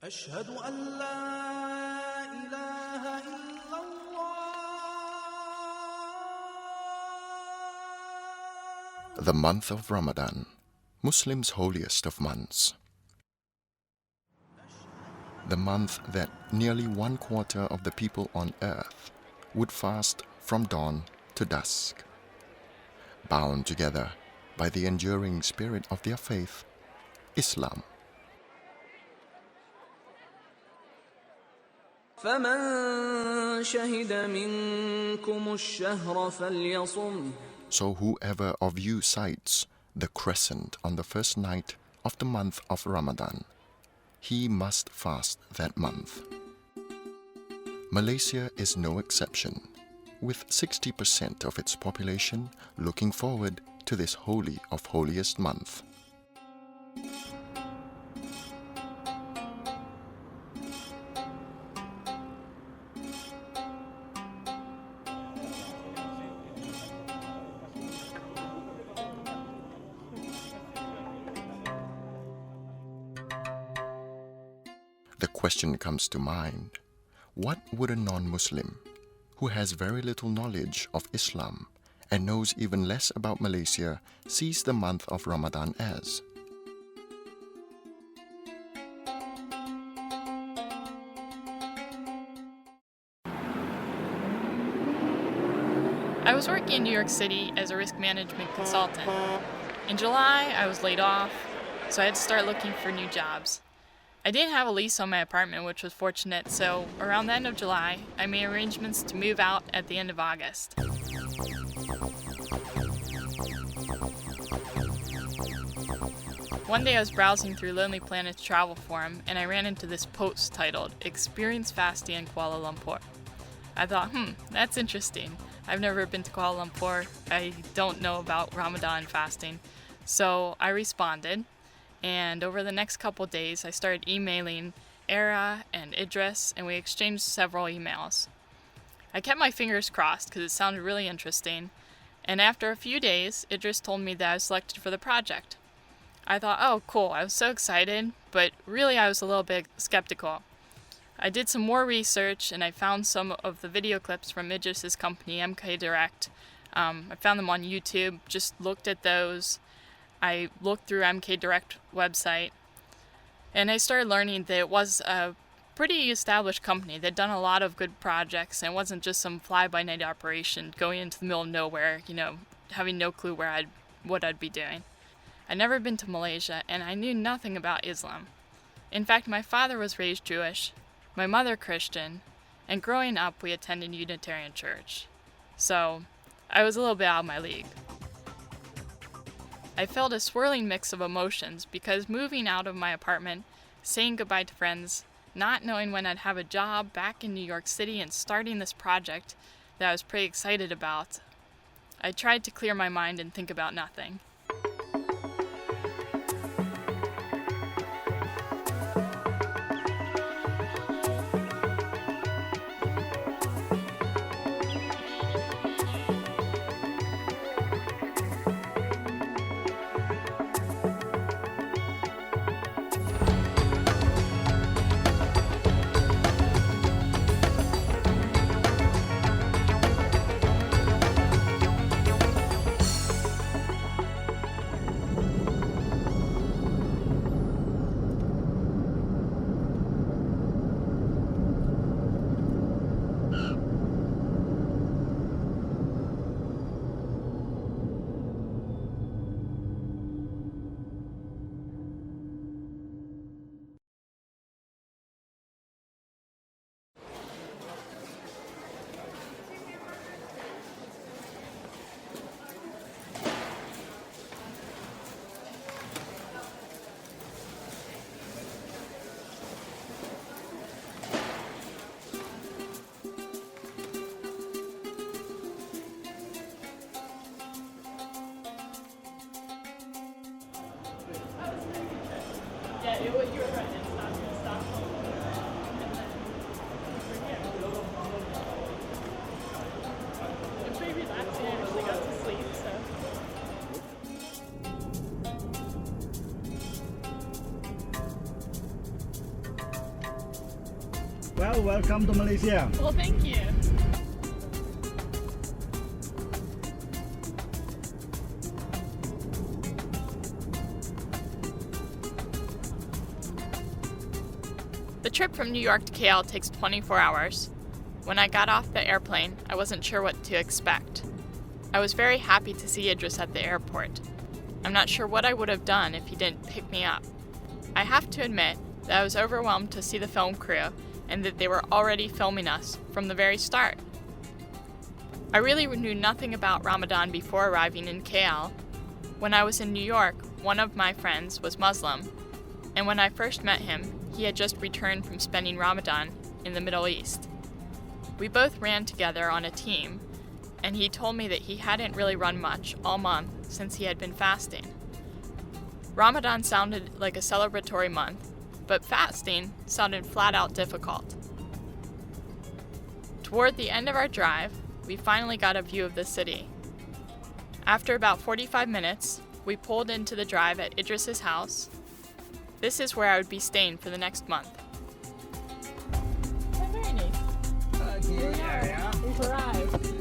أشهد أن لا إله إلا الله. The month of Ramadan, Muslims' holiest of months. The month that nearly 1/4 of the people on earth would fast from dawn to dusk. Bound together by the enduring spirit of their faith, Islam. فَمَنْ شَهِدَ مِنْكُمُ الشَّهْرَ فَلْيَصُمْهُ. So whoever of you sights the crescent on the first night of the month of Ramadan, he must fast that month. Malaysia is no exception, with 60% of its population looking forward to this holy of holiest month. The question comes to mind, what would a non-Muslim, who has very little knowledge of Islam and knows even less about Malaysia, sees the month of Ramadan as? I was working in New York City as a risk management consultant. In July, I was laid off, so I had to start looking for new jobs. I didn't have a lease on my apartment, which was fortunate, so around the end of July, I made arrangements to move out at the end of August. One day I was browsing through Lonely Planet's travel forum, and I ran into this post titled, "Experience Fasting in Kuala Lumpur." I thought, that's interesting. I've never been to Kuala Lumpur. I don't know about Ramadan fasting. So I responded, and over the next couple days, I started emailing Era and Idris, and we exchanged several emails. I kept my fingers crossed because it sounded really interesting, and after a few days, Idris told me that I was selected for the project. I thought, oh, cool, I was so excited, but really I was a little bit skeptical. I did some more research, and I found some of the video clips from Idris's company, MK Direct. I found them on YouTube, just looked at those. I looked through MK Direct website, and I started learning that it was a pretty established company. They'd done a lot of good projects, and it wasn't just some fly-by-night operation going into the middle of nowhere, having no clue what I'd be doing. I'd never been to Malaysia, and I knew nothing about Islam. In fact, my father was raised Jewish, my mother Christian, and growing up we attended Unitarian Church. So I was a little bit out of my league. I felt a swirling mix of emotions because moving out of my apartment, saying goodbye to friends, not knowing when I'd have a job back in New York City, and starting this project that I was pretty excited about, I tried to clear my mind and think about nothing. Yeah, you were right. It's not going to stop. It's pretty relaxing. I actually got to sleep, so. Well, welcome to Malaysia. Well, thank you. The trip from New York to KL takes 24 hours. When I got off the airplane, I wasn't sure what to expect. I was very happy to see Idris at the airport. I'm not sure what I would have done if he didn't pick me up. I have to admit that I was overwhelmed to see the film crew and that they were already filming us from the very start. I really knew nothing about Ramadan before arriving in KL. When I was in New York, one of my friends was Muslim, and when I first met him, he had just returned from spending Ramadan in the Middle East. We both ran together on a team, and he told me that he hadn't really run much all month since he had been fasting. Ramadan sounded like a celebratory month, but fasting sounded flat out difficult. Toward the end of our drive, we finally got a view of the city. After about 45 minutes, we pulled into the drive at Idris's house. This is where I would be staying for the next month. Oh, very nice. We've arrived.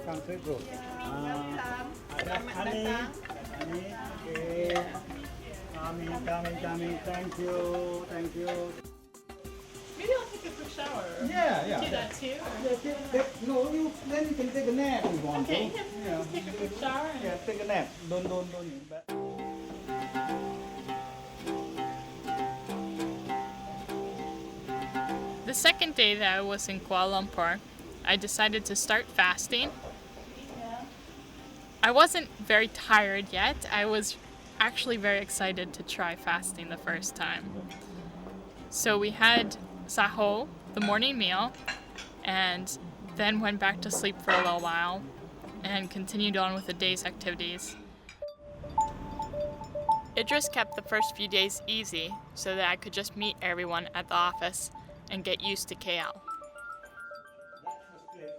Come straight bro. Ani, okay. Coming. Thank you. Maybe I'll take a quick shower. Yeah. Do that too? No, then you can take a nap if you want Okay, to. yeah, just take a quick shower. Yeah, take a nap. Don't. The second day that I was in Kuala Lumpur, I decided to start fasting. I wasn't very tired yet. I was actually very excited to try fasting the first time. So we had sahur, the morning meal, and then went back to sleep for a little while and continued on with the day's activities. Idris kept the first few days easy so that I could just meet everyone at the office and get used to KL.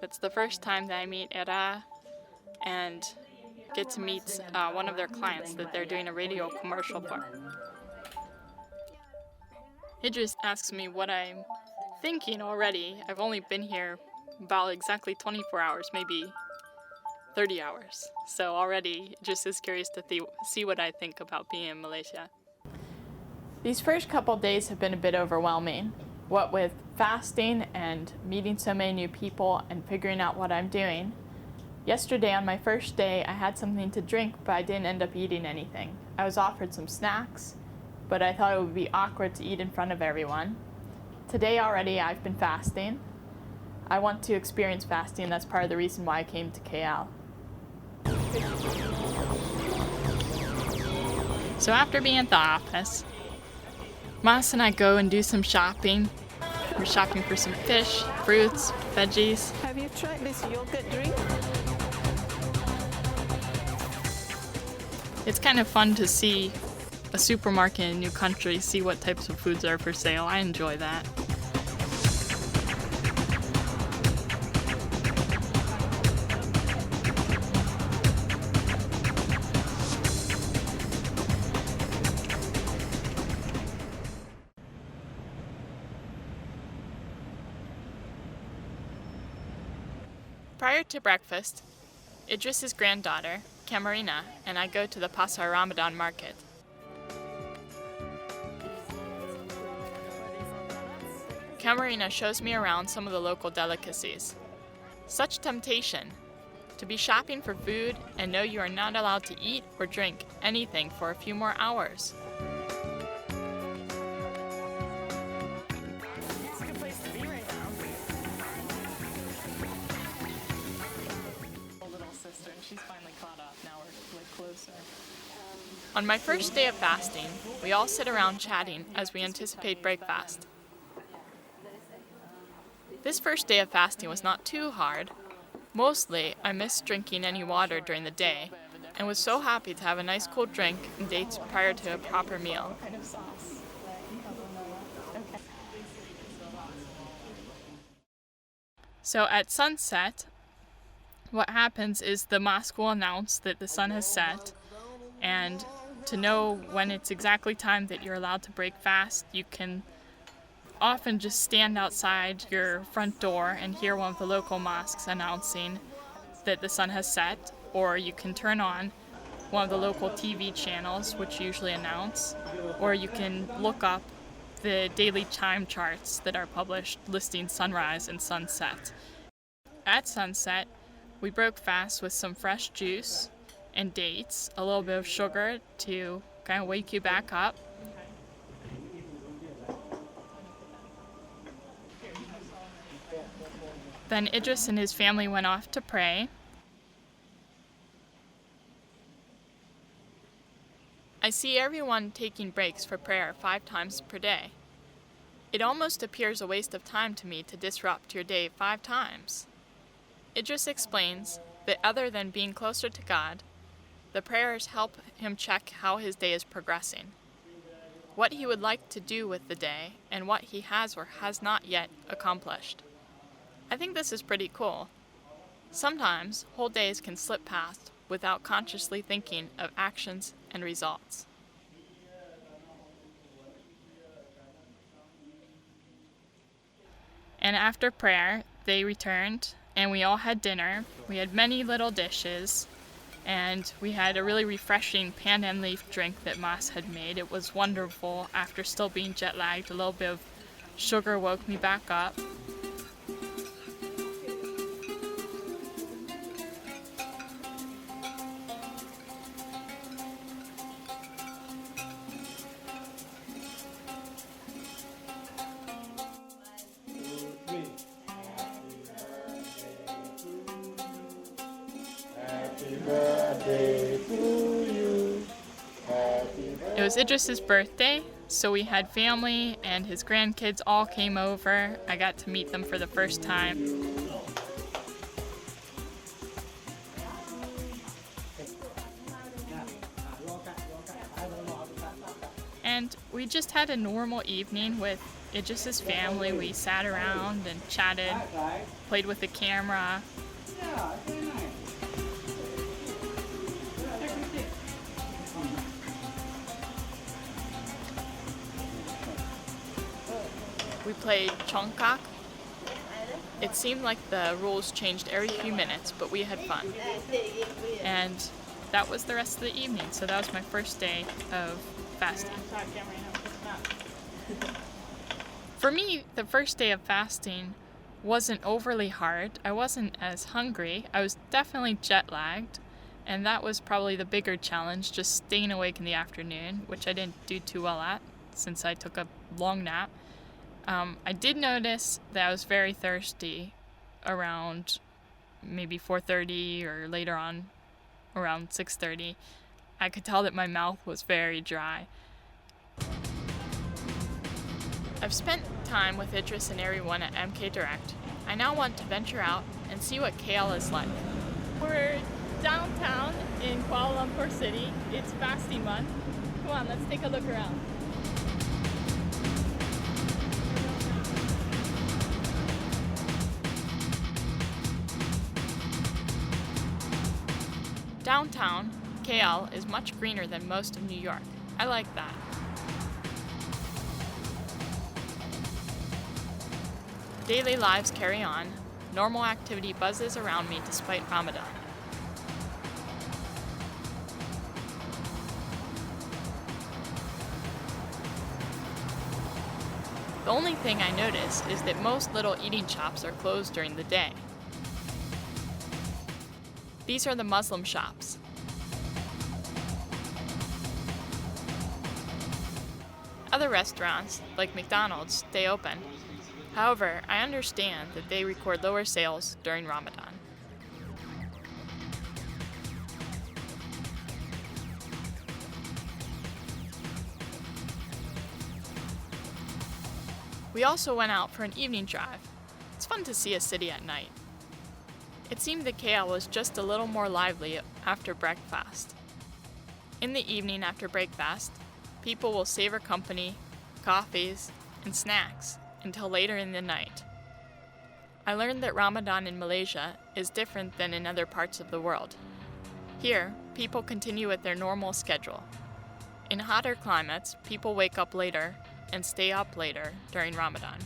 It's the first time that I meet Era and get to meet one of their clients that they're doing a radio commercial for. Idris asks me what I'm thinking already. I've only been here about exactly 24 hours, maybe 30 hours. So already Idris is curious to see what I think about being in Malaysia. These first couple days have been a bit overwhelming. What with fasting and meeting so many new people and figuring out what I'm doing. Yesterday on my first day, I had something to drink, but I didn't end up eating anything. I was offered some snacks, but I thought it would be awkward to eat in front of everyone. Today already, I've been fasting. I want to experience fasting. That's part of the reason why I came to KL. So after being at the office, Mas and I go and do some shopping. We're shopping for some fish, fruits, veggies. Have you tried this yogurt drink? It's kind of fun to see a supermarket in a new country, see what types of foods are for sale. I enjoy that. Prior to breakfast, Idris's granddaughter, Camarina, and I go to the Pasar Ramadan market. Camarina shows me around some of the local delicacies. Such temptation to be shopping for food and know you are not allowed to eat or drink anything for a few more hours. It's a good place to be right now. Little sister, and she's finally caught up. Now we're like closer. On my first day of fasting, we all sit around chatting as we anticipate breakfast. This first day of fasting was not too hard. Mostly, I missed drinking any water during the day and was so happy to have a nice cold drink and dates prior to a proper meal. Kind of sauce that you have on the okay. So at sunset, what happens is the mosque will announce that the sun has set, and to know when it's exactly time that you're allowed to break fast, you can often just stand outside your front door and hear one of the local mosques announcing that the sun has set, or you can turn on one of the local TV channels which usually announce, or you can look up the daily time charts that are published listing sunrise and sunset. At sunset, we broke fast with some fresh juice and dates, a little bit of sugar to kind of wake you back up. Then Idris and his family went off to pray. I see everyone taking breaks for prayer 5 times per day. It almost appears a waste of time to me to disrupt your day 5 times. Idris explains that other than being closer to God, the prayers help him check how his day is progressing, what he would like to do with the day, and what he has or has not yet accomplished. I think this is pretty cool. Sometimes whole days can slip past without consciously thinking of actions and results. And after prayer, they returned and we all had dinner. We had many little dishes and we had a really refreshing pandan leaf drink that Mas had made. It was wonderful after still being jet lagged. A little bit of sugar woke me back up. It was Idris's birthday, so we had family and his grandkids all came over. I got to meet them for the first time. And we just had a normal evening with Idris's family. We sat around and chatted, played with the camera. We played Chongkak. It seemed like the rules changed every few minutes, but we had fun. And that was the rest of the evening, so that was my first day of fasting. For me, the first day of fasting wasn't overly hard. I wasn't as hungry. I was definitely jet lagged, and that was probably the bigger challenge, just staying awake in the afternoon, which I didn't do too well at since I took a long nap. I did notice that I was very thirsty around maybe 4:30 or later on around 6:30. I could tell that my mouth was very dry. I've spent time with Idris and everyone at MK Direct. I now want to venture out and see what KL is like. We're downtown in Kuala Lumpur City. It's fasting month. Come on, let's take a look around. Downtown, KL is much greener than most of New York. I like that. Daily lives carry on. Normal activity buzzes around me despite Ramadan. The only thing I notice is that most little eating shops are closed during the day. These are the Muslim shops. Other restaurants, like McDonald's, stay open. However, I understand that they record lower sales during Ramadan. We also went out for an evening drive. It's fun to see a city at night. It seemed that KL was just a little more lively after breakfast. In the evening after breakfast, people will savor company, coffees, and snacks until later in the night. I learned that Ramadan in Malaysia is different than in other parts of the world. Here, people continue with their normal schedule. In hotter climates, people wake up later and stay up later during Ramadan.